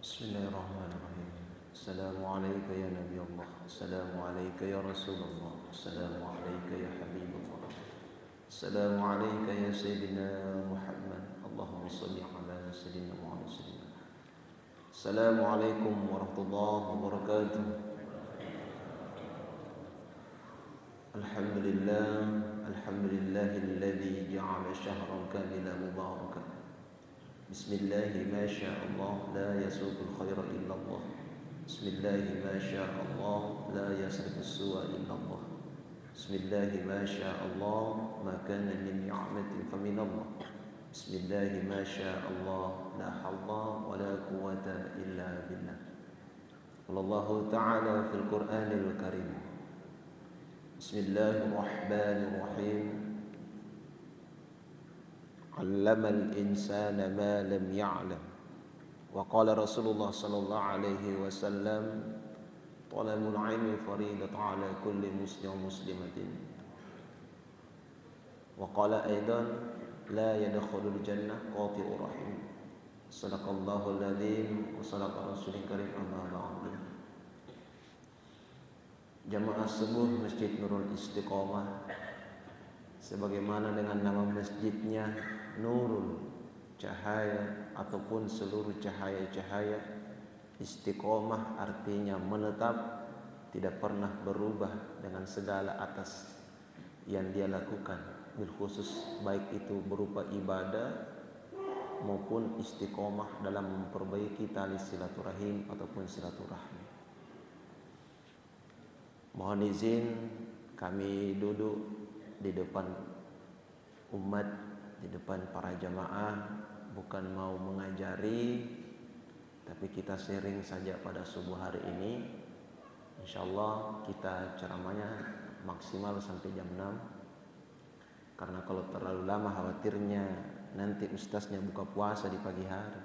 Bismillahirrahmanirrahim. Assalamualaikum ya Nabi Allah. Assalamualaikum ya Rasulullah. Assalamualaikum ya Habibullah. Assalamualaikum ya Sayyidina Muhammad. Allahumma salli ala Sayyidina Muhammad. Assalamualaikum warahmatullahi wabarakatuh. Alhamdulillah. Alhamdulillahilladzi ja'ala syahran kamilan mubarakan. Bismillahi ma sya'allah la yasuqul khaira illallah. Bismillahi ma sya'allah la yasrifu su'a illallah. Bismillahi ma sya'allah ma kana min ni'matin faminallah. Bismillahi ma sya'allah la hawla wa la quwwata illa billah. Wallahu ta'ala fil Qur'anil Karim. Bismillahirrahmanirrahim. Allamal insana ma lam ya'lam. Wa qala Rasulullah sallallahu alaihi wasallam, talabul ilmi fariidatun ala kulli muslim muslimatin. Wa qala aidan, la yadkhulul jannah qati'ur rahim. Sadaqallahul adzim wa sadaqa rasulul karim, amma ba'du. Jamaah subuh Masjid Nurul Istiqomah, sebagaimana dengan nama masjidnya, Nurul, cahaya ataupun seluruh cahaya-cahaya. Istiqomah artinya menetap, tidak pernah berubah dengan segala atas yang dia lakukan, bil khusus baik itu berupa ibadah maupun istiqomah dalam memperbaiki tali silaturahim ataupun silaturahmi. Mohon izin kami duduk di depan umat, di depan para jamaah, bukan mau mengajari, tapi kita sharing saja pada subuh hari ini. InsyaAllah kita ceramahnya maksimal sampai jam 6, karena kalau terlalu lama khawatirnya nanti ustaznya buka puasa di pagi hari.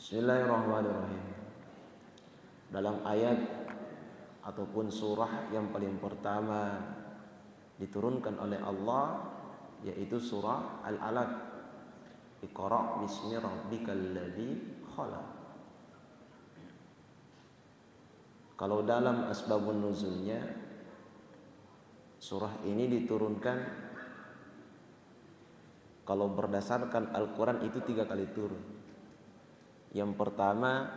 Bismillahirrahmanirrahim. Dalam ayat ataupun surah yang paling pertama diturunkan oleh Allah, yaitu surah Al-Alaq. Iqra' bismi rabbikal ladzi khalaq. Kalau dalam asbabun nuzulnya, surah ini diturunkan, kalau berdasarkan Al-Quran itu 3 kali turun. Yang pertama,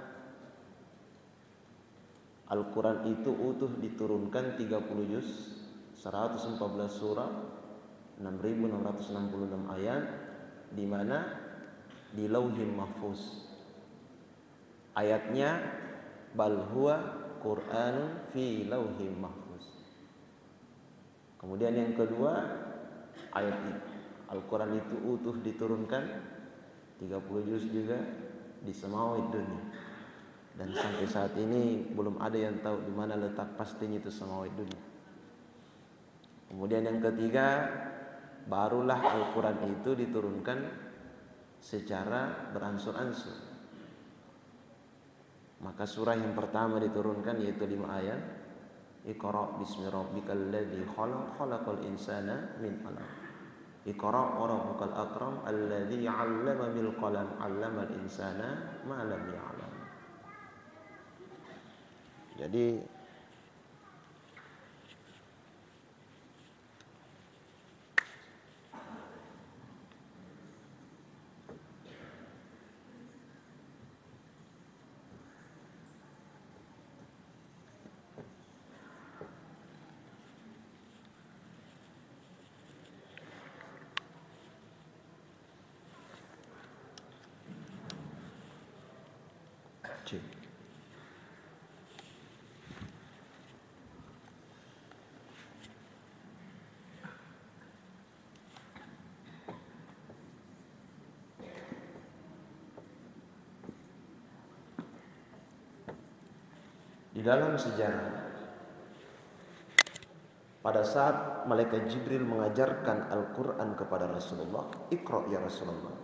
Al-Quran itu utuh diturunkan 30 juz, 114 surah, 6.666 ayat, di mana di Lauhil Mahfuz. Ayatnya bal huwa Qur'anun fi Lauhil Mahfuz. Kemudian yang kedua, ayat Al-Quran itu utuh diturunkan 30 juz juga di Samawid Dunia. Dan sampai saat ini belum ada yang tahu di mana letak pastinya itu Samawid Dunia. Kemudian yang ketiga, barulah Al-Quran itu diturunkan secara beransur-ansur. Maka surah yang pertama diturunkan yaitu 5 ayat. Iqra' bismi rabbikal ladzi khalaq, khalaqal insana min 'alaq. Iqra' wa rabbukal akram alladzi 'allama bil qalam, 'allamal insana ma lam ya'lam. Jadi di dalam sejarah, pada saat malaikat Jibril mengajarkan Al-Quran kepada Rasulullah, Iqra' ya Rasulullah,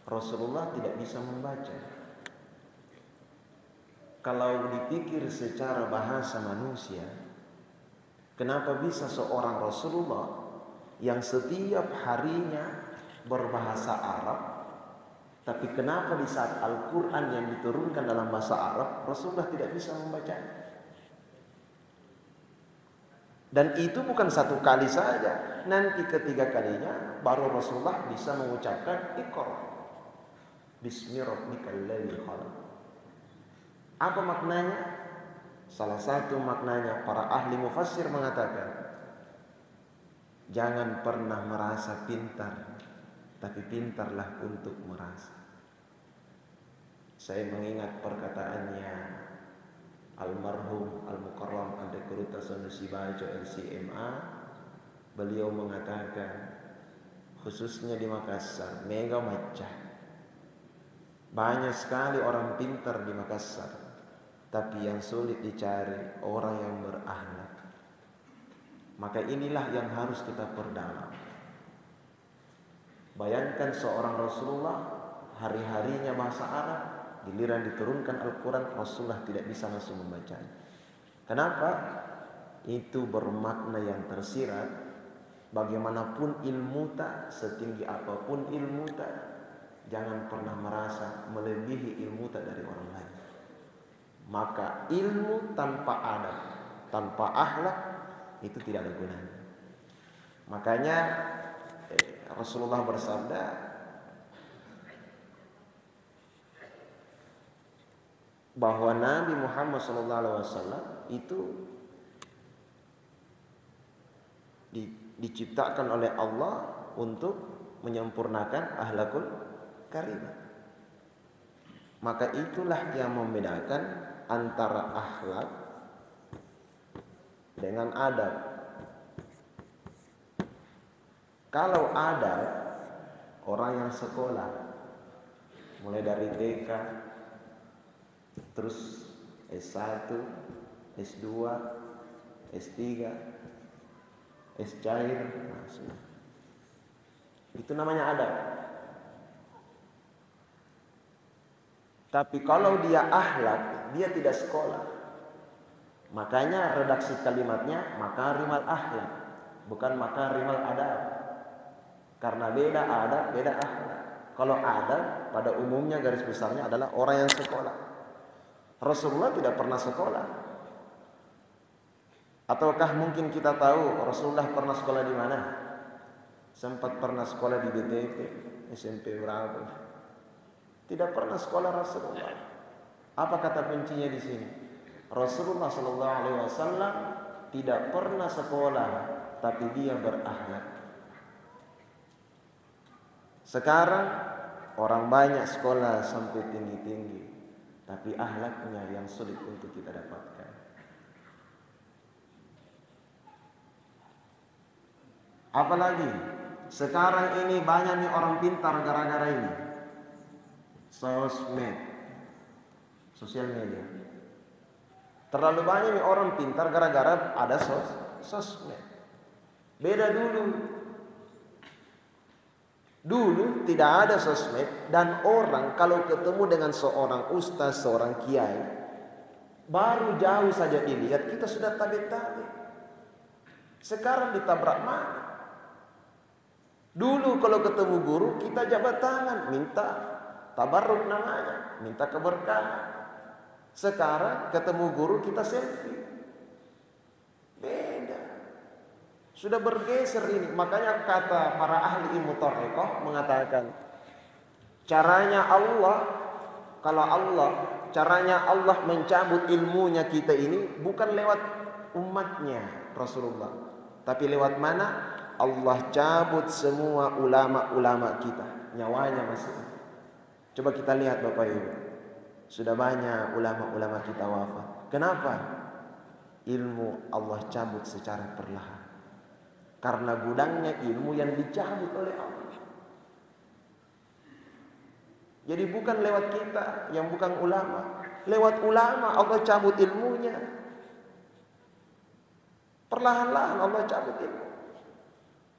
Rasulullah tidak bisa membaca. Kalau dipikir secara bahasa manusia, kenapa bisa seorang Rasulullah yang setiap harinya berbahasa Arab Tapi kenapa di saat Al-Quran yang diturunkan dalam bahasa Arab, Rasulullah tidak bisa membacanya? Dan itu bukan satu kali saja. Nanti ketiga kalinya baru Rasulullah bisa mengucapkan Iqra Bismi rabbikal ladzi khalaq. Apa maknanya? Salah satu maknanya para ahli mufassir mengatakan, jangan pernah merasa pintar, tapi pintarlah untuk merasa. Saya mengingat perkataannya almarhum Al-Mukarram Adekuruta Sanusi Bajo LCMA. Beliau mengatakan, khususnya di Makassar, mega macah, banyak sekali orang pintar di Makassar, tapi yang sulit dicari orang yang berakhlak. Maka inilah yang harus kita perdalam. Bayangkan seorang Rasulullah, hari-harinya bahasa Arab, giliran diturunkan Al-Quran, Rasulullah tidak bisa langsung membacanya. Kenapa? Itu bermakna yang tersirat. Bagaimanapun ilmu tak, setinggi apapun ilmu tak, jangan pernah merasa melebihi ilmu tak dari orang lain. Maka ilmu tanpa adab, tanpa akhlak, itu tidak ada gunanya. Makanya Rasulullah bersabda, bahwa Nabi Muhammad SAW itu diciptakan oleh Allah untuk menyempurnakan akhlakul karimah. Maka itulah yang membedakan antara akhlak dengan adab. Kalau adab, orang yang sekolah mulai dari TK, terus S1, S2, S3, S cair, itu namanya adab. Tapi kalau dia akhlak, dia tidak sekolah. Makanya redaksi kalimatnya makarimal akhlak, bukan makarimal adab. Karena beda adab, beda akhlak. Kalau adab pada umumnya garis besarnya adalah orang yang sekolah. Rasulullah tidak pernah sekolah. Ataukah mungkin kita tahu Rasulullah pernah sekolah di mana? Sempat pernah sekolah di BTP, SMP berapa? Tidak pernah sekolah Rasulullah. Apa kata kuncinya di sini? Rasulullah SAW tidak pernah sekolah, tapi dia berakhlak. Sekarang orang banyak sekolah sampai tinggi-tinggi, tapi akhlaknya yang sulit untuk kita dapatkan. Apalagi sekarang ini banyak nih orang pintar gara-gara ini, sosmed, sosial media. Terlalu banyak nih orang pintar gara-gara ada sosmed. Beda dulu. Dulu tidak ada sosmed, dan orang kalau ketemu dengan seorang ustaz, seorang kiai, baru jauh saja dilihat kita sudah tabik-tabik. Sekarang ditabrak mana? Dulu kalau ketemu guru kita jabat tangan, minta tabarruk namanya, minta keberkahan. Sekarang ketemu guru kita selfie. Beda. Sudah bergeser ini. Makanya kata para ahli ilmu thariqah mengatakan, caranya Allah, kalau Allah, caranya Allah mencabut ilmunya kita ini bukan lewat umatnya Rasulullah, tapi lewat mana? Allah cabut semua ulama-ulama kita, nyawanya masih. Coba kita lihat Bapak Ibu, sudah banyak ulama-ulama kita wafat. Kenapa? Ilmu Allah cabut secara perlahan. Karena gudangnya ilmu yang dicabut oleh Allah. Jadi bukan lewat kita yang bukan ulama, lewat ulama Allah cabut ilmunya. Perlahan-lahan Allah cabut ilmu.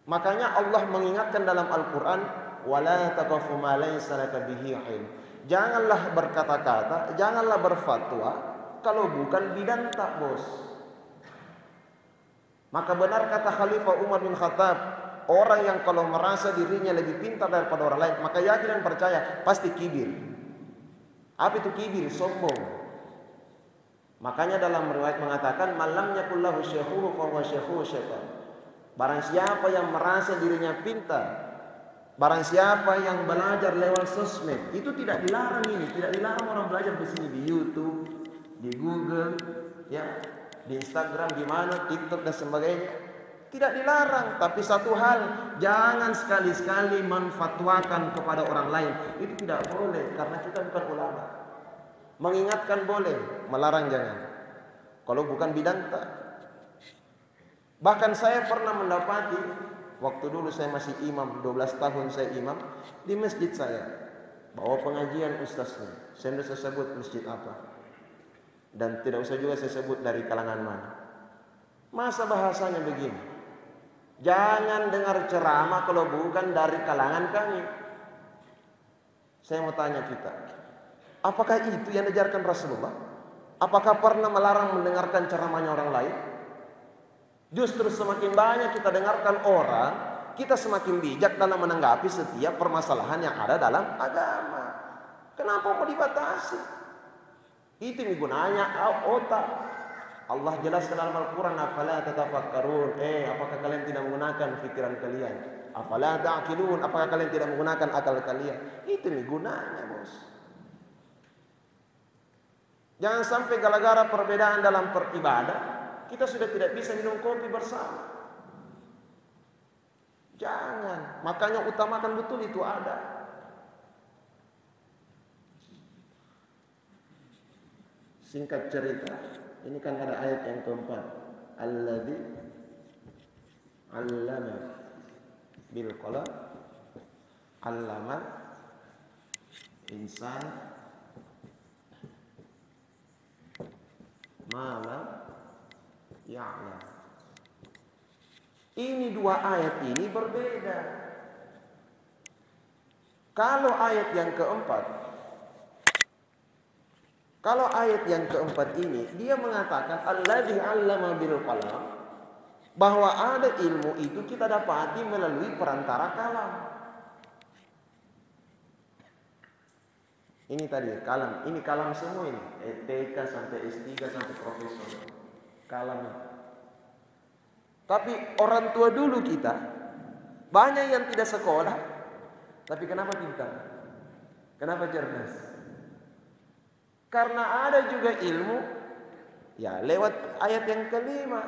Makanya Allah mengingatkan dalam Al-Quran, wala taqfu ma laysa laka bihi ilm. Janganlah berkata-kata, janganlah berfatwa kalau bukan bidang tak, bos. Maka benar kata Khalifah Umar bin Khattab, orang yang kalau merasa dirinya lebih pintar daripada orang lain, maka yakin dan percaya pasti kibir. Apa itu kibir? Sombong. Makanya dalam riwayat mengatakan malam yakullahu syekhuhu fa huwa syekhu syaitan. Barang siapa yang merasa dirinya pintar, barang siapa yang belajar lewat sosmed, itu tidak dilarang ini, tidak dilarang orang belajar di sini di YouTube, di Google, ya, di Instagram, di mana, TikTok dan sebagainya. Tidak dilarang, tapi satu hal, jangan sekali-sekali menfatwakan kepada orang lain. Itu tidak boleh karena kita bukan ulama. Mengingatkan boleh, melarang jangan. Kalau bukan bidang tak. Bahkan saya pernah mendapati, waktu dulu saya masih imam, 12 tahun saya imam, di masjid saya. Bawa pengajian ustaznya. Saya tidak usah sebut masjid apa. Dan tidak usah juga saya sebut dari kalangan mana. Masa bahasanya begini. Jangan dengar ceramah kalau bukan dari kalangan kami. Saya mau tanya kita. Apakah itu yang diajarkan Rasulullah? Apakah pernah melarang mendengarkan ceramahnya orang lain? Justru semakin banyak kita dengarkan orang, kita semakin bijak dalam menanggapi setiap permasalahan yang ada dalam agama. Kenapa mau dibatasi? Itu gunanya otak. Allah jelaskan dalam Al-Quran, afala tatafakkarun. Apakah kalian tidak menggunakan pikiran kalian? Afala ta'qilun, apakah kalian tidak menggunakan akal kalian? Itu gunanya, bos. Jangan sampai gara-gara perbedaan dalam beribadah, kita sudah tidak bisa minum kopi bersama. Jangan. Makanya utamakan betul itu ada. Singkat cerita, ini kan ada ayat yang keempat. Alladzi 'allama bil qalam 'allama insan malam ya'lam. Ini dua ayat ini berbeda. Kalau ayat yang keempat ini dia mengatakan alladzi 'allama bil qalam, bahwa ada ilmu itu kita dapati melalui perantara kalam. Ini tadi kalam, ini kalam semua ini, TK sampai S3 sampai profesor. Kalam. Tapi orang tua dulu kita banyak yang tidak sekolah, tapi kenapa pintar? Kenapa cerdas? Karena ada juga ilmu, ya lewat ayat yang kelima,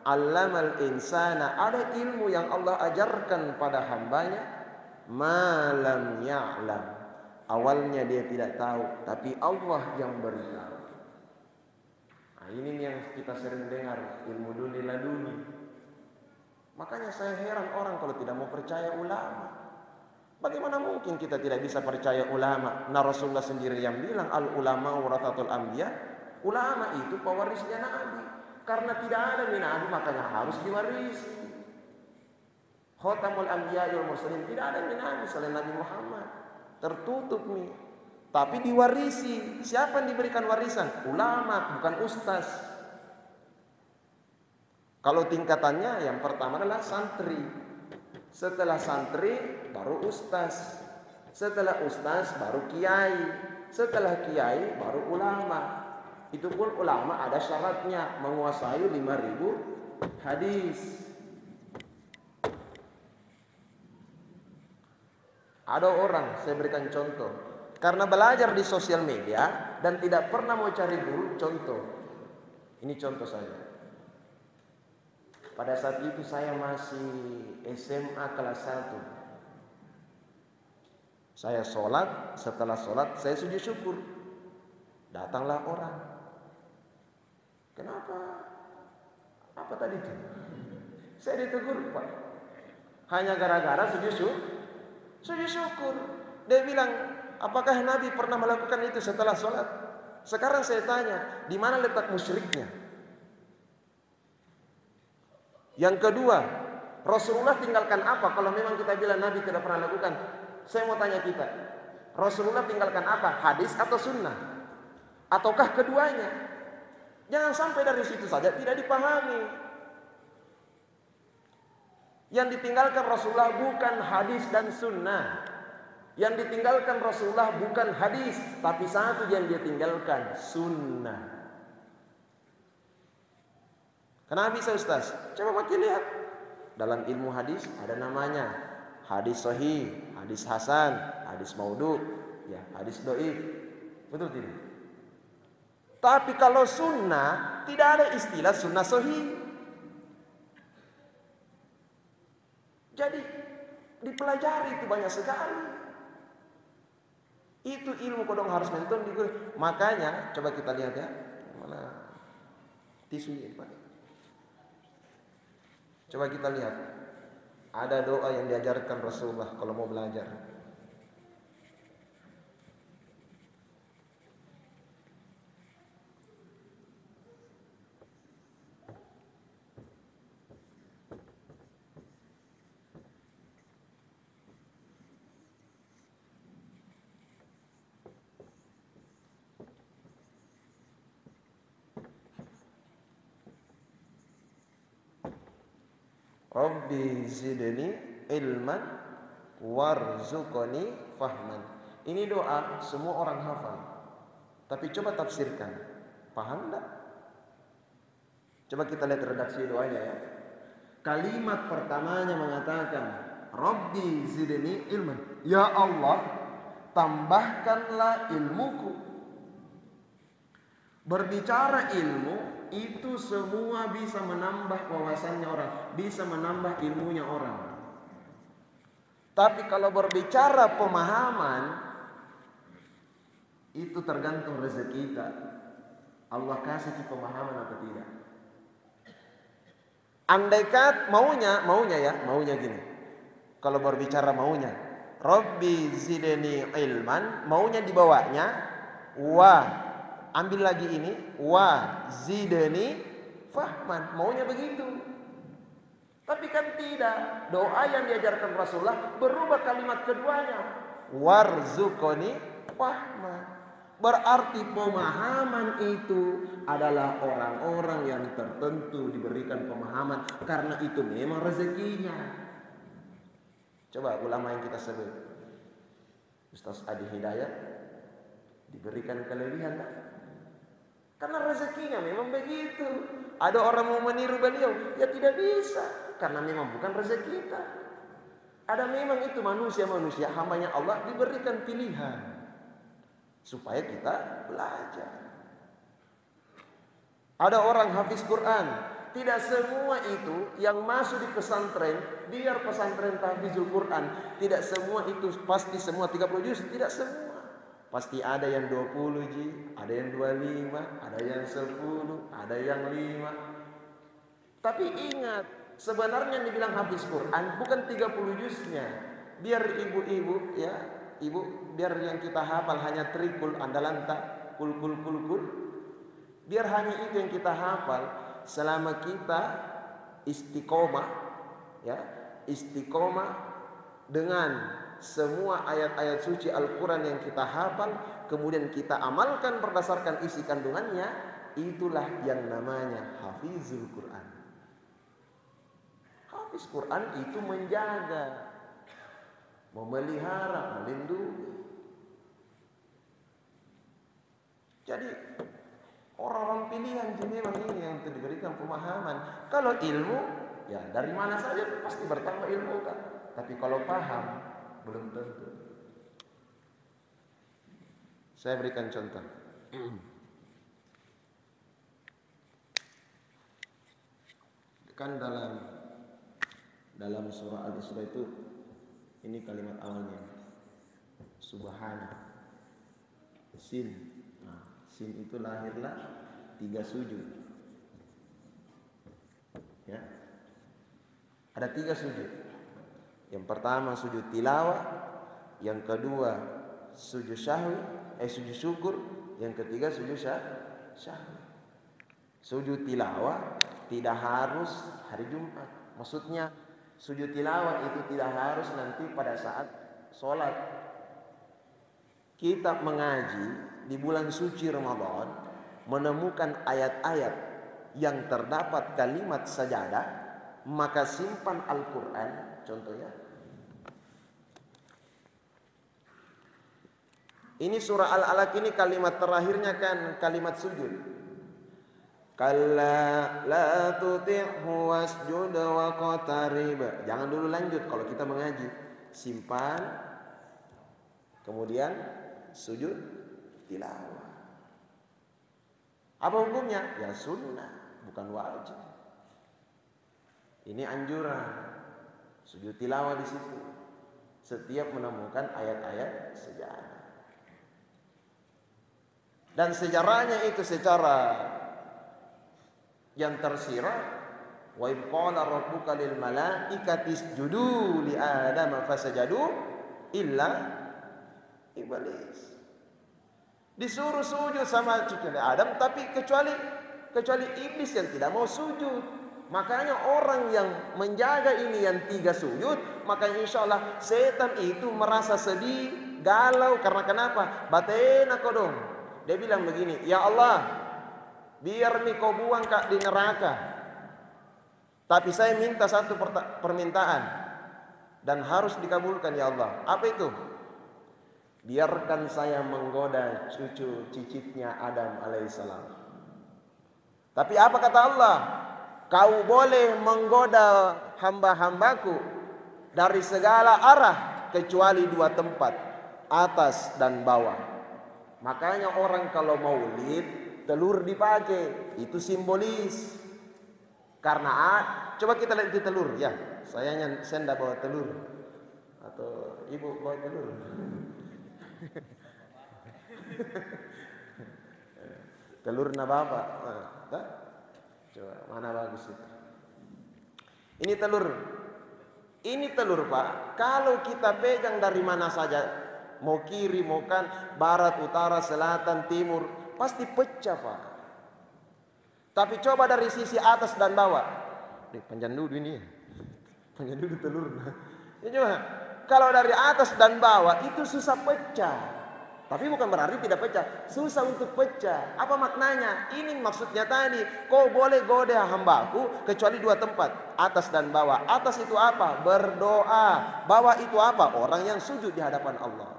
allamal insana, ada ilmu yang Allah ajarkan pada hambanya, malam ya'lam. Awalnya dia tidak tahu, tapi Allah yang beritahu. Nah, ini yang kita sering dengar, ilmu duni laduni. Makanya saya heran orang kalau tidak mau percaya ulama. Bagaimana mungkin kita tidak bisa percaya ulama? Nah, Rasulullah sendiri yang bilang al ulama warathatul anbiya, ulama itu pewarisnya Nabi. Karena tidak ada nabi, makanya harus diwarisi. Khatamul anbiya wal mursalin, tidak ada nabi selain Nabi Muhammad. Tertutup nih. Tapi diwarisi. Siapa yang diberikan warisan? Ulama, bukan ustaz. Kalau tingkatannya yang pertama adalah santri. Setelah santri baru ustaz. Setelah ustaz baru kiai. Setelah kiai baru ulama. Itu pun ulama ada syaratnya, menguasai 5.000 hadis. Ada orang, saya berikan contoh, karena belajar di sosial media dan tidak pernah mau cari guru, contoh. Ini contoh saja. Pada saat itu saya masih SMA kelas 1. Saya sholat, setelah sholat saya sujud syukur. Datanglah orang. Kenapa? Apa tadi itu? Saya ditegur, Pak. Hanya gara-gara sujud syukur. Dia bilang, apakah Nabi pernah melakukan itu setelah sholat? Sekarang saya tanya, di mana letak musyriknya? Yang kedua, Rasulullah tinggalkan apa? Kalau memang kita bilang Nabi tidak pernah lakukan, saya mau tanya kita, Rasulullah tinggalkan apa? Hadis atau sunnah? Ataukah keduanya? Jangan sampai dari situ saja tidak dipahami. Yang ditinggalkan Rasulullah bukan hadis dan sunnah. Yang ditinggalkan Rasulullah bukan hadis, tapi satu yang dia tinggalkan, sunnah. Kenapa bisa Ustaz? Coba makin lihat. Dalam ilmu hadis ada namanya hadis sahih, hadis hasan, hadis maudhu, ya, hadis dhaif. Betul tidak? Tapi kalau sunnah tidak ada istilah sunnah sahih. Jadi dipelajari itu banyak sekali. Itu ilmu kodong harus menton di guru. Makanya coba kita lihat ya. Mana tisunya Pak? Coba kita lihat. Ada doa yang diajarkan Rasulullah kalau mau belajar. Rabbi zidni ilman warzuqni fahman. Ini doa semua orang hafal. Tapi coba tafsirkan. Paham enggak? Coba kita lihat redaksi doanya ya. Kalimat pertamanya mengatakan Rabbi zidni ilman. Ya Allah, tambahkanlah ilmuku. Berbicara ilmu itu semua bisa menambah wawasannya orang, bisa menambah ilmunya orang. Tapi kalau berbicara pemahaman, itu tergantung rezeki kita. Allah kasih kita pemahaman atau tidak. Andaikan maunya gini. Kalau berbicara maunya, Rabbi zidni ilman, maunya dibawanya ambil lagi ini wa zidni fahman, maunya begitu. Tapi kan tidak. Doa yang diajarkan Rasulullah berubah kalimat keduanya, warzuqni fahman. Berarti pemahaman itu adalah orang-orang yang tertentu diberikan pemahaman karena itu memang rezekinya. Coba ulama yang kita sebut Ustaz Adi Hidayat diberikan kelebihan tak? Karena rezekinya memang begitu. Ada orang mau meniru beliau, ya tidak bisa. Karena memang bukan rezeki kita. Ada memang itu manusia-manusia, hambanya Allah diberikan pilihan. Supaya kita belajar. Ada orang hafiz Quran. Tidak semua itu yang masuk di pesantren, biar pesantren tahfizul Quran. Tidak semua itu pasti semua 30 juz, tidak semua. Pasti ada yang 20 ji, ada yang 25, ada yang 10, ada yang 5. Tapi ingat, sebenarnya yang dibilang hafiz Quran bukan 30 juznya. Biar ibu-ibu ya, ibu biar yang kita hafal hanya trikul andalanta, kul. Biar hanya itu yang kita hafal selama kita istiqomah ya, istiqomah dengan semua ayat-ayat suci Al-Quran yang kita hafal, kemudian kita amalkan berdasarkan isi kandungannya, itulah yang namanya hafizul Quran. Hafiz Quran itu menjaga, memelihara, melindungi. Jadi orang-orang pilihan memang ini yang diberikan pemahaman. Kalau ilmu, ya dari mana saja pasti bertambah ilmu kan. Tapi kalau paham, belum tentu. Saya berikan contoh. Kan dalam surah Al-Isra itu ini kalimat awalnya Subhana Sin. Nah, Sin itu lahirlah 3 sujud. Ya. Ada 3 sujud. Yang pertama sujud tilawah, yang kedua sujud sujud syukur, yang ketiga sujud syahwi. Sujud tilawah tidak harus hari Jumat. Maksudnya sujud tilawah itu tidak harus nanti pada saat sholat. Kita mengaji di bulan suci Ramadan, menemukan ayat-ayat yang terdapat kalimat sajadah, maka simpan Al-Quran. Contohnya, ini surah Al-Alaq ini kalimat terakhirnya kan kalimat sujud. Kalla la tuti'hu wasjud waqtarib. Jangan dulu lanjut kalau kita mengaji. Simpan, kemudian sujud tilawah. Apa hukumnya? Ya sunnah, bukan wajib. Ini anjuran. Sujud tilawah di situ. Setiap menemukan ayat-ayat sejarah. Dan sejarahnya itu secara yang tersirat, wa id qala rabbuka lil malaikati isjudu li adama fasajadu illa iblis. Disuruh sujud sama cucu Adam, tapi kecuali iblis yang tidak mau sujud. Makanya orang yang menjaga ini yang 3 sujud, makanya insya Allah setan itu merasa sedih, galau karena kenapa? Batena kodong. Dia bilang begini, ya Allah, biar nih kau buang Kak di neraka. Tapi saya minta satu permintaan dan harus dikabulkan ya Allah. Apa itu? Biarkan saya menggoda cucu cicitnya Adam alaihissalam. Tapi apa kata Allah? Kau boleh menggoda hamba-hambaku dari segala arah kecuali 2 tempat, atas dan bawah. Makanya orang kalau maulid telur dipakai, itu simbolis. Karena coba kita lihat di telur ya. Saya tidak bawa telur atau ibu bawa telur. Telur na bapak. Coba mana bagus itu. Ini telur. Ini telur Pak. Kalau kita pegang dari mana saja, mau kiri, mau kan, barat, utara, selatan, timur, pasti pecah Pak. Tapi coba dari sisi atas dan bawah. Panjang dulu ini. Panjang dulu telur. Ya coba. Kalau dari atas dan bawah itu susah pecah. Tapi bukan berarti tidak pecah. Susah untuk pecah. Apa maknanya? Ini maksudnya tadi. Kau boleh goda hambaku kecuali 2 tempat. Atas dan bawah. Atas itu apa? Berdoa. Bawah itu apa? Orang yang sujud di hadapan Allah.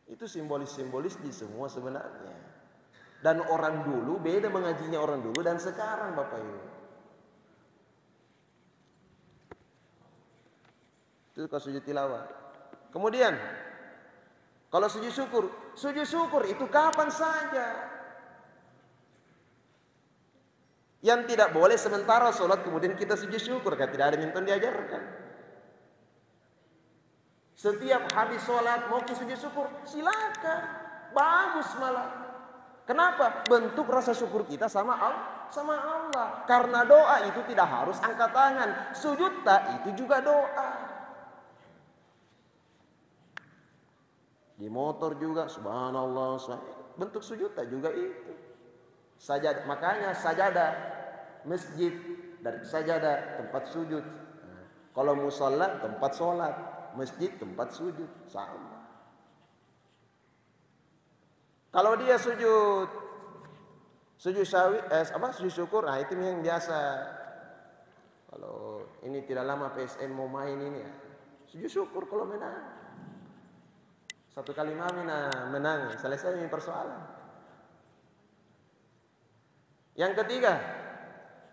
Itu simbolis-simbolis di semua sebenarnya. Dan orang dulu beda mengajinya orang dulu dan sekarang Bapak Ibu. Itu kalau sujud tilawah. Kemudian kalau sujud syukur itu kapan saja. Yang tidak boleh sementara sholat kemudian kita sujud syukur, kan tidak ada minton diajarkan. Setiap habis sholat mau ke sujud syukur, silakan, bagus malah. Kenapa? Bentuk rasa syukur kita sama Allah. Karena doa itu tidak harus angkat tangan, sujud tak itu juga doa. Di motor juga, subhanallah, bentuk sujud tak juga itu. Sajadah, makanya sajadah masjid dari sajadah tempat sujud. Kalau musalla tempat sholat. Masjid tempat sujud sama. Kalau dia sujud sujud syukur, nah itu yang biasa. Kalau ini tidak lama PSM mau main ini ya, sujud syukur kalau menang. 1 kali menang, selesai ini persoalan. Yang ketiga,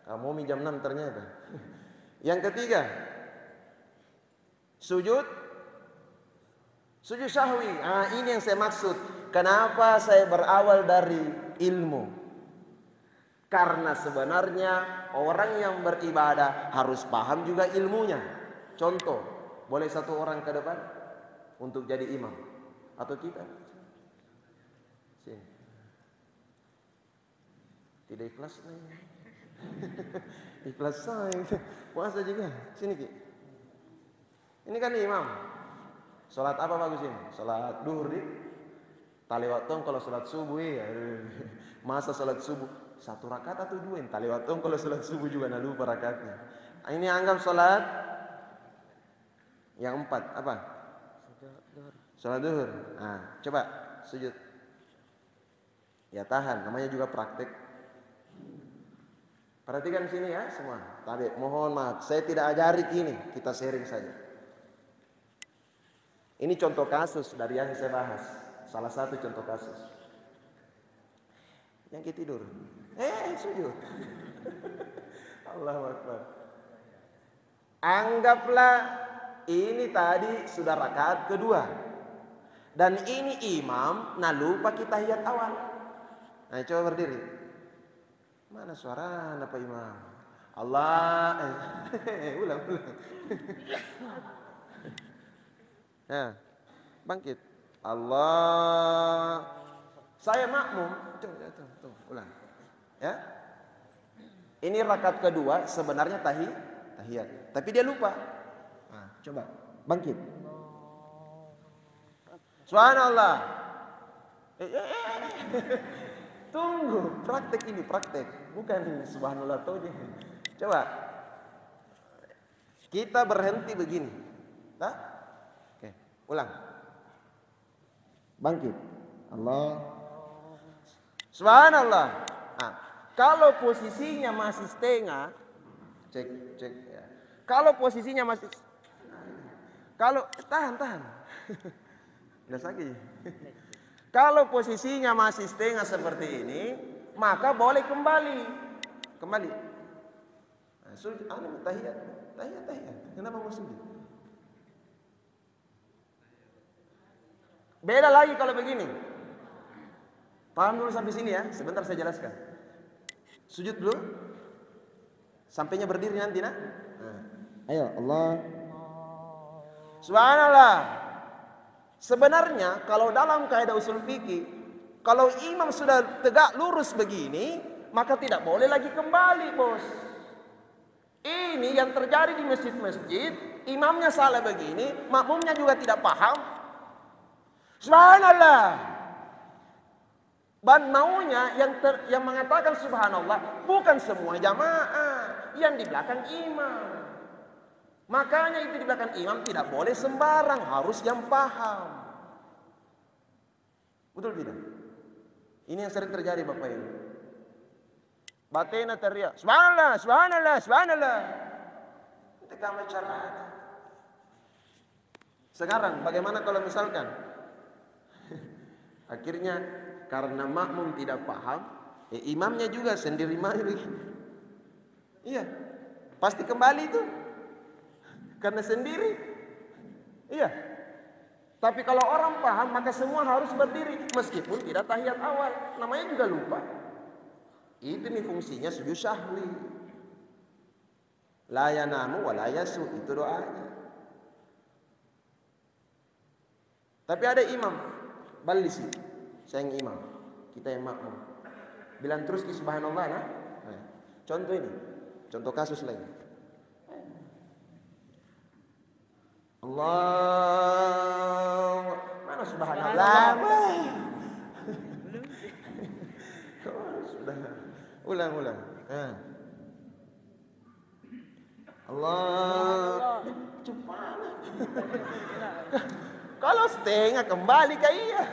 kamu jam 6 ternyata. Yang ketiga, sujud syahwi. Ini yang saya maksud. Kenapa saya berawal dari ilmu? Karena sebenarnya orang yang beribadah harus paham juga ilmunya. Contoh, boleh 1 orang ke depan untuk jadi imam atau kita? Sini. Tidak ikhlas nih. Ikhlas saya. Puasa juga. Sini Ki. Ini kan imam. Salat apa bagus ini? Salat duhur di taliwatong kalau salat subuh ya. Masa salat subuh 1 rakaat atau 2? Taliwatong kalau salat subuh juga nak lupa rakaatnya. Ini anggap salat yang 4 apa? Salat duhur. Nah, coba sujud. Ya tahan, namanya juga praktek. Perhatikan sini ya semua. Tapi mohon maaf, saya tidak ajari ini, kita sharing saja. Ini contoh kasus dari yang saya bahas. Salah satu contoh kasus. Yang kita tidur. Sujud. Allahu Akbar. Anggaplah ini tadi sudah rakaat kedua. Dan ini imam, nah lupa kita tahiyat awal. Nah coba berdiri. Mana suara Pak Imam? Allah. Ulang. Nah, bangkit. Allah. Saya makmum. Tuh, ulang. Ya. Ini rakaat kedua sebenarnya tahiyat. Tapi dia lupa. Nah, coba bangkit. Subhanallah. Tunggu, praktek ini praktek. Bukan subhanallah tuh. Coba. Kita berhenti begini. Nah? Oke, ulang. Bangkit. Allah. Subhanallah. Nah, kalau posisinya masih setengah, cek ya. Kalau posisinya masih, kalau tahan. Udah sakit. Kalau posisinya masih setengah seperti ini, maka boleh kembali. Nah, tahiyat. Kenapa mau sujud? Beda lagi kalau begini. Paham dulu sampai sini ya. Sebentar saya jelaskan. Sujud dulu. Sampainya berdiri nanti nah. Ayo Allah. Subhanallah. Sebenarnya kalau dalam kaidah usul fikih, kalau imam sudah tegak lurus begini, maka tidak boleh lagi kembali, bos. Ini yang terjadi di masjid-masjid, imamnya salah begini, makmumnya juga tidak paham. Subhanallah. Dan maunya yang mengatakan subhanallah bukan semua jamaah yang di belakang imam. Makanya itu di belakang imam tidak boleh sembarang, harus yang paham. Betul tidak? Ini yang sering terjadi Bapak Ibu. Batena teriak, subhanallah. Itu kami cara. Sekarang bagaimana kalau misalkan akhirnya karena makmum tidak paham, imamnya juga sendiri begini. Iya, pasti kembali itu. Karena sendiri. Iya. Tapi kalau orang paham maka semua harus berdiri meskipun tidak tahiyat awal. Namanya juga lupa. Itu nih fungsinya sujud syahwi. La yanamu wa la yasu, itu doanya. Tapi ada imam balisi. Saya yang imam, kita yang makmum. Bilang terus di subhanallah nah. Contoh ini. Contoh kasus lagi. Allah, mana subhanallah? Sudah. Ulang. Allah. Cepat. Kalau setengah kembali ke iya.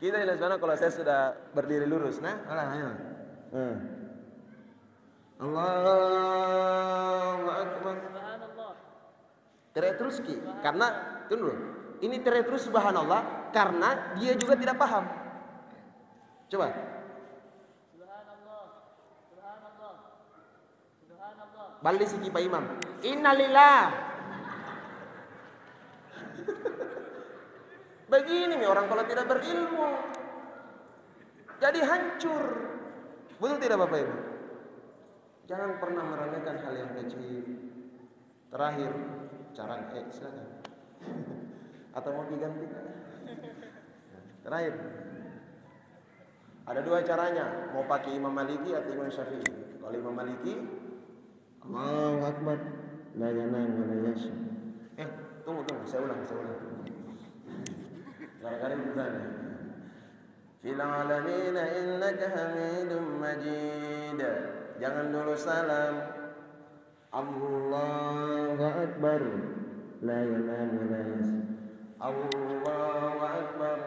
Kita jelas mana kalau saya sudah berdiri lurus, nah, ayo. Allahu Akbar. Teriak terus Ki, karena tunggu dulu. Ini teriak terus subhanallah karena dia juga tidak paham. Coba. Subhanallah. Balik si Pak Imam. Innalillah. Begini nih orang kalau tidak berilmu. Jadi hancur. Betul tidak Bapak Ibu? Jangan pernah meremehkan hal yang kecil. Terakhir, cara silakan. Atau mau diganti? Terakhir. Ada dua caranya, mau pakai Imam Maliki atau Imam Syafi'i. Kalau Imam Maliki, Allahu Akbar, la yanam wa la yasha. Tunggu, saya ulang. Kadang-kadang bukan. Fil alamin innaka hamidum majid. Jangan dulu salam. Allahu Akbar, la yanam wa la yasha. Allahu Akbar.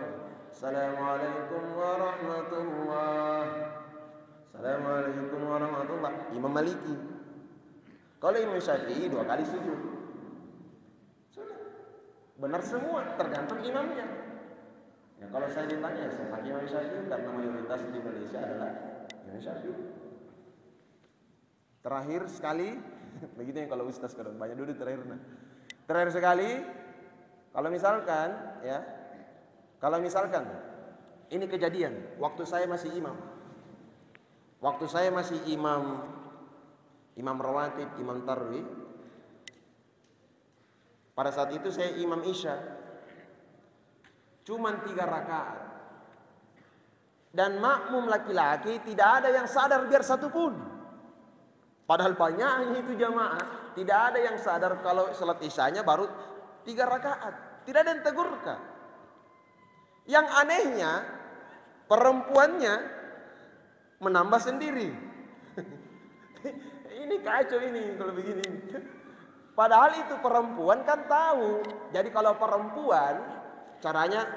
Assalamualaikum warahmatullahi. Assalamualaikum warahmatullahi. Imam Maliki. Kalau Imam Syafi'i 2 kali sujud. Sudah. Benar semua, tergantung imamnya. Ya kalau saya ditanya, saya pakai Imam Syafi'i karena mayoritas di Indonesia adalah Imam Syafi'i. Terakhir sekali, begitu ya kalau ustaz kadang banyak duduk terakhir. Nah. Terakhir sekali, kalau misalkan ini kejadian waktu saya masih imam. Waktu saya masih imam rawatib, imam tarwih. Pada saat itu saya imam Isya. Cuman 3 rakaat. Dan makmum laki-laki tidak ada yang sadar biar satu pun. Padahal banyaknya itu jamaah, tidak ada yang sadar kalau salat Isyanya baru 3 rakaat. Tidak ada yang tegurkan. Yang anehnya, perempuannya menambah sendiri. Ini kacau ini kalau begini. Padahal itu perempuan kan tahu. Jadi kalau perempuan caranya,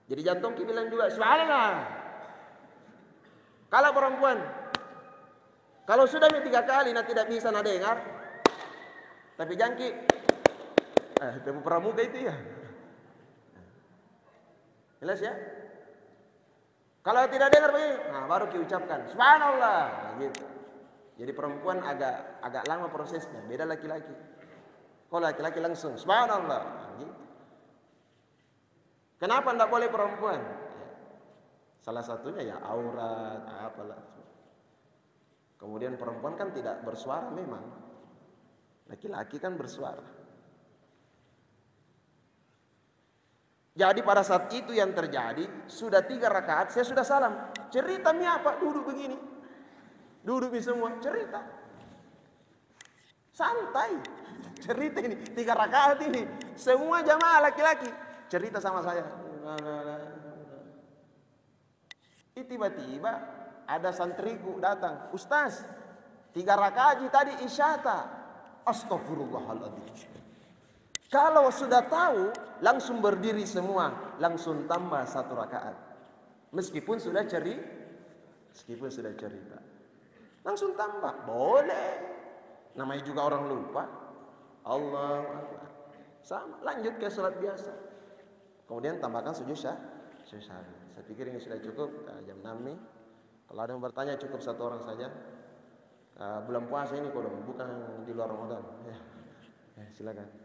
jadi jantung bilang juga subhanallah. Kalau perempuan, kalau sudah 3 kali nah tidak bisa nak dengar, tapi jangki temu pramuka itu ya. Jelas ya? Kalau tidak dengar begini, nah baru diucapkan subhanallah, nah, gitu. Jadi perempuan agak lama prosesnya, beda laki-laki. Kalau laki-laki langsung subhanallah, nah, gitu. Kenapa tidak boleh perempuan? Ya. Salah satunya ya aurat, apalah. Kemudian perempuan kan tidak bersuara memang, laki-laki kan bersuara. Jadi pada saat itu yang terjadi, sudah 3 rakaat, saya sudah salam. Cerita mi apa? Duduk begini. Duduk mi semua, cerita. Santai. Cerita ini, 3 rakaat ini. Semua jamaah laki-laki. Cerita sama saya. Tiba-tiba ada santriku datang. Ustaz, 3 rakaat tadi isyata. Astagfirullahaladzim. Kalau sudah tahu, langsung berdiri semua, langsung tambah 1 rakaat. Meskipun sudah cerita. Langsung tambah, boleh. Namanya juga orang lupa. Allahu Akbar. Sama, lanjut ke salat biasa. Kemudian tambahkan sujud syahwi. Saya pikir ini sudah cukup, jam 6 nih. Kalau ada yang bertanya cukup 1 orang saja. Bulan puasa ini kok dong, bukan di luar Ramadan. Ya, silakan.